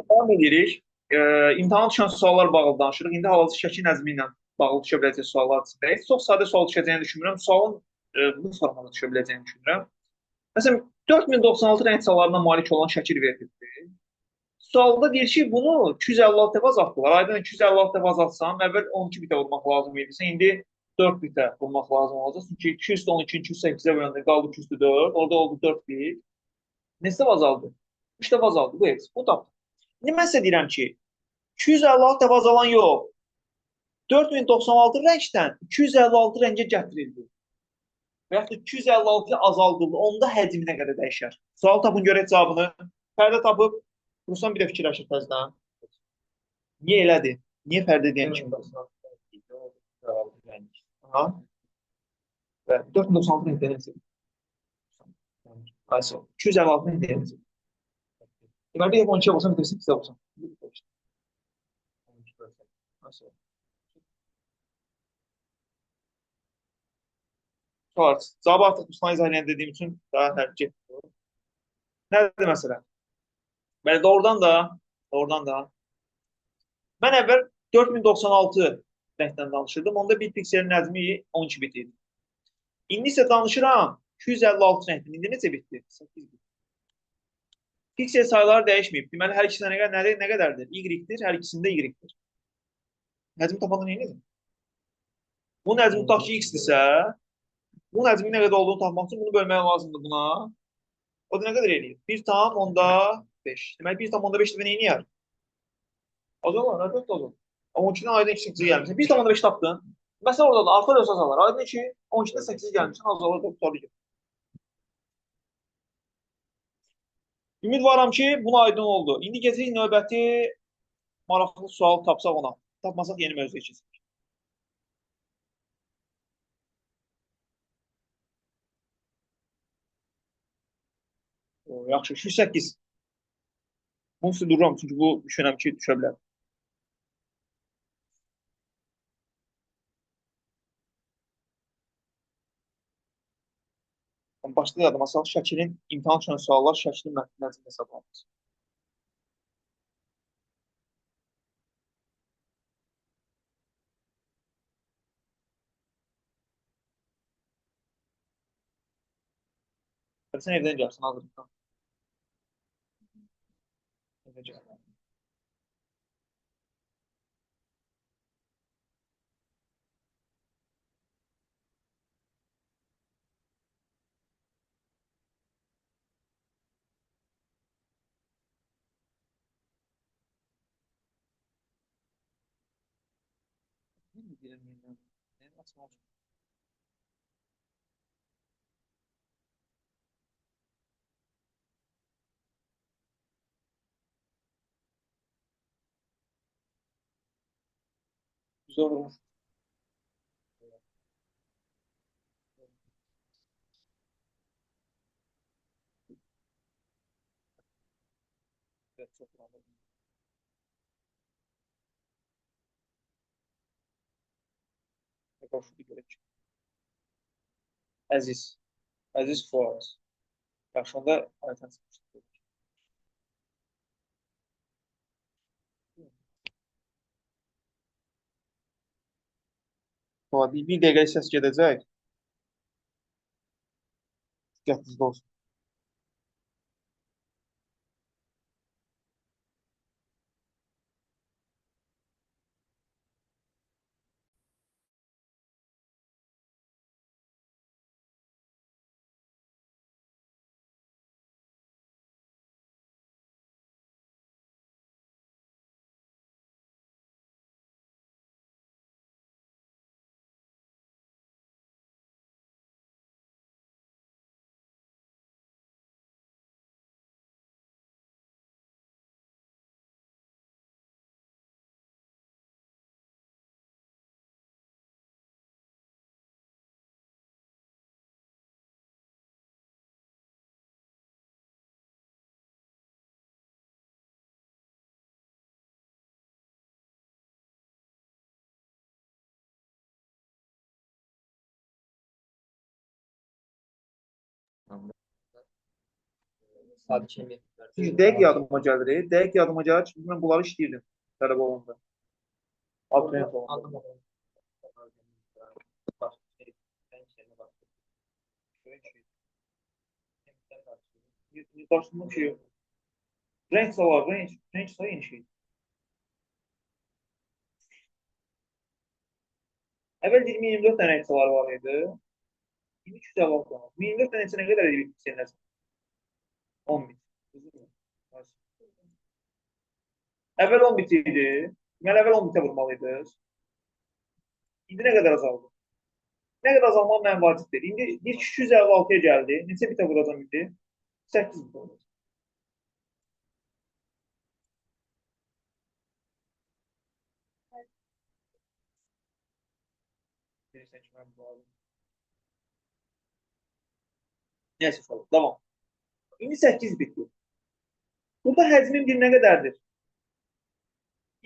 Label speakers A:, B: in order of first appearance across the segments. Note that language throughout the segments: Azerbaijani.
A: Davam edirik. İmtahan düşən suallar bağlı danışırıq. İndi hal-hazır şəkil nəzmi ilə bağlı düşə biləcək suallar içindəyiz. Çox sadə sual düşəcəyini düşünmürəm. Sualın bu formada düşə biləcəyini düşünürəm. Məsələn, 4096 rəng çalarına malik olan şəkil verildi. Sualda deyir ki, bunu 256 dəfə azaltdılar. Aydın 256 dəfə azaltsam, əvvəl 12 bitə vurmaq lazım idi. İndi 4 bitə vurmaq lazım olacaq. Çünki 212-ni 208-ə böləndə qaldı 204. Orada oldu 4 bit. Neçə dəfə azaldı? 3 dəfə azaldı. Bu heç. Bu tapdı. İndi mən sizə deyirəm ki, 256 dəfə azalan yox, 4096 rəngdən 256 rəngə gətirildi. Və yaxud da 256 azaldıldı. Onda həcmi nə qədər dəyişər? Sual tapın görək cavabını. Fərdə tapıb, Ruslan bir də fikirləşir təzədən. Niyə elədi? Niyə Fərdə deyən kimi? Aha. Və 496 rəngdən necə? Ayso. 256 rəngdən necə? Deməli, bir dəfə 12 olsan, bir də 8 olsan. Ayso. Var. Cavabı artıq Ruslan izah dediyim üçün daha hərəkət etdi. Nədir məsələ? Bəli, doğrudan da mən əvvəl 4096 rəngdən danışırdım. Onda bir pikselin həcmi 12 bit idi. İndi isə danışıram 256 rəngdən. İndi necə bitdi? 8 bit. Piksel sayıları dəyişməyib. Deməli, hər ikisində nə qədərdir? Y-dir, hər ikisində Y-dir. Həcmi tapanda nə edir? Bunun həcmi tutaq ki, X-dirsə, bunun həcmi nə qədər olduğunu tapmaq üçün bunu bölmək lazımdır buna. O da nə qədər eləyir? 1 tam onda 5. Deməli, 1 tam onda 5 də nə eləyər? Azalır, əlbəttə azalır. Amma 12-dən aydın 2-8 gəlmişsən. 1 tam onda 5 tapdın. Məsələ orada da arxa dövsə azalır. Aydın 2, 12-dən 8 gəlmişsən, azalır da tutarlı gəlir. Ümidvaram ki, buna aydın oldu. İndi gedirik növbəti maraqlı sual tapsaq ona. Tapmasaq yeni mövzuya keçirik. Yaxşı, 208. Bunu sürdürürəm, çünki bu düşünürəm ki, düşə bilər. Başlayalım. Məsəl şəklin imtahan üçün suallar şəklin mətnindən hesablanır. Sən evdən gəlsən hazırlıqdan. Evdən gəl. Nə deyirəm yenidən? Nə açmaq üçün? Güzel olmuş. Evet, çok anladım. Hoş bir görüş. Əziz. Əziz Fuad. Yaxşı, onda aytan çıxmışdır. Fuad, bir dəqiqə səs gedəcək. Diqqətinizdə olsun.
B: Sabit şey metodlar.
A: Çünki dəqiq yadıma gəlir. Dəqiq yadıma gəlir. Çünki mən bunları işləyirdim tələbə olanda. Abituriyent olanda.
B: Anlamadım.
A: Qarşısında bir şey yox. Renk var, renk sayı eyni şey. Əvvəl 20-24 dənə renk var idi. 22 cavab var. 24 dənə nə qədər edib senin 10 bit. Əvvəl 10 bit idi. Deməli, əvvəl 10 bitə vurmalıydınız. İndi nə qədər azaldı? Nə qədər azalmaq mənim vacibdir. İndi 256-ya gəldi. Neçə bitə vuracam indi? 8 bit olacaq. Neyse sorun. Tamam. İndi 8 bitdir. Burada həcmin bir nə qədərdir?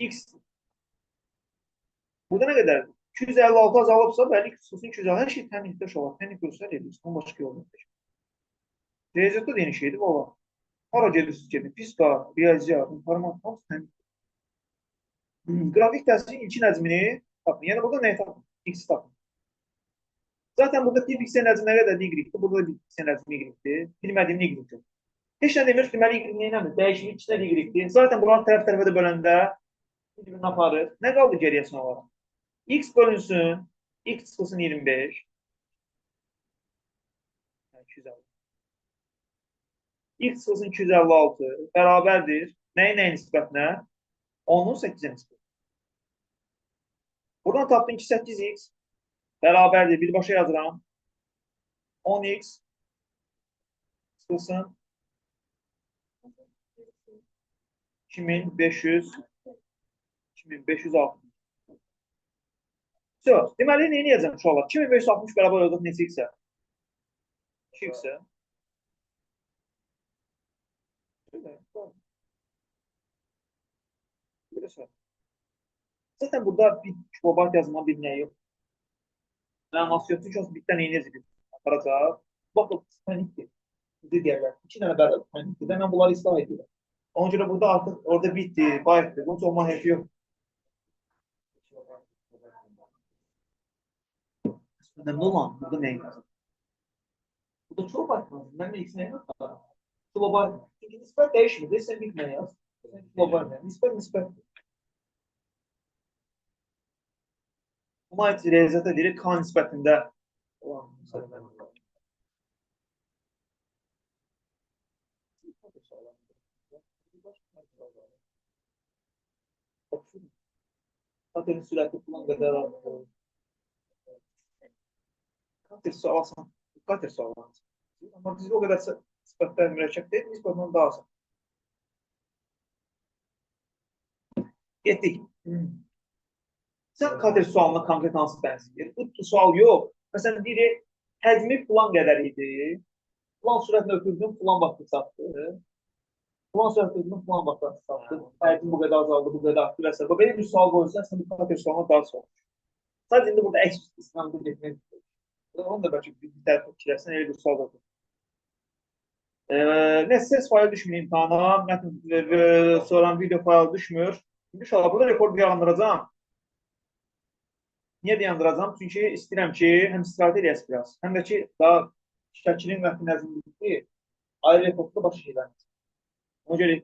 A: X. Burada nə qədərdir? 256 azalıbsa, bəli, xüsusin 256. Hər şey təmizdə şolar. Təmiz göstər edilir. Son başqa yol yoxdur. Riyaziyyatda da yeni şeydir, valla. Hara gedirsiniz gedin. Fizika, riyaziyyat, informatik, hamısı təmiz. Qrafik təsirin ilkin həcmini tapın. Yəni burada nəyi tapın? X tapın. Zaten burada bir x həcmi nə qədər y-dir? Burada da bir x həcmi y-dir. Bilmədiyim y-dir. Heç nə demir, deməli y neynəmir? Dəyişiklik içində y-dir. Zaten bunları tərəf-tərəfə də böləndə bir-birini aparır. Nə qaldı geriyə son olaraq? X bölünsün, x çıxılsın 25. 250. X çıxılsın 256 bərabərdir. Nəyə nisbətinə? 10-un 8-ə nisbətinə. Buradan tapdın ki 8x bərabərdir. Birbaşa yazıram. 10x çıxılsın 2500 2560. Söz. Deməli, neyi yazım uşaqlar? 2560 bərabər olacaq neçə x-ə? 2x-ə. Zaten burada bir kilobayt yazma bir nəyi yox. Mənası yoxdur ki, bitdən neyi yazılır? Aparacaq. Baxın, panikdir. Bizi deyərlər. 2 dənə bərabər panikdir. Mən bunları islah edirəm. Ona görə burada artıq orada bitdi, bayıqdır. Bunun olma heyfi yox. Önemli olan burada neyi yazılır? Burada kilobayt var. Mən də x-i nəyi yazılır? Kilobayt. Çünki nisbət dəyişmir. Sən bir nə yaz? Kilobayt. Nisbət. Buna aid riyaziyyat edirik K nisbətində olan məsələlər. Katerin sürəti falan qədər artır. Kater sualasan. Kater sualasan. Amma biz o qədər nisbətlər mürəkkəb deyil, nisbətlə daha azam. Getdik. Sən kater sualına konkret hansı bənzəyir? Bu sual yox. Məsələn, biri həcmi falan qədər idi. Plan sürətlə ötürdüm, plan vaxtı çatdı. Plan sürətlə ötürdüm, plan vaxtı çatdı. Həcmi bu qədər azaldı, bu qədər artdı və s. Belə bir sual qoyursan, sən bu kater sualına daha çox. Sadəcə indi burada əks İslamda getmək. Onu da bəlkə bir tərəf fikirləsən, elə bir sual olur. Nəsə ses faylı düşmür imtihana, mətn soran video faylı düşmür. İnşallah burada rekord yandıracağım. Niyə dayandıracağım? Çünki istəyirəm ki, həm istirahət edəsən biraz, həm də ki, daha şəkilin və nəzmin ayrı rekordda başa şeylər. Ona görə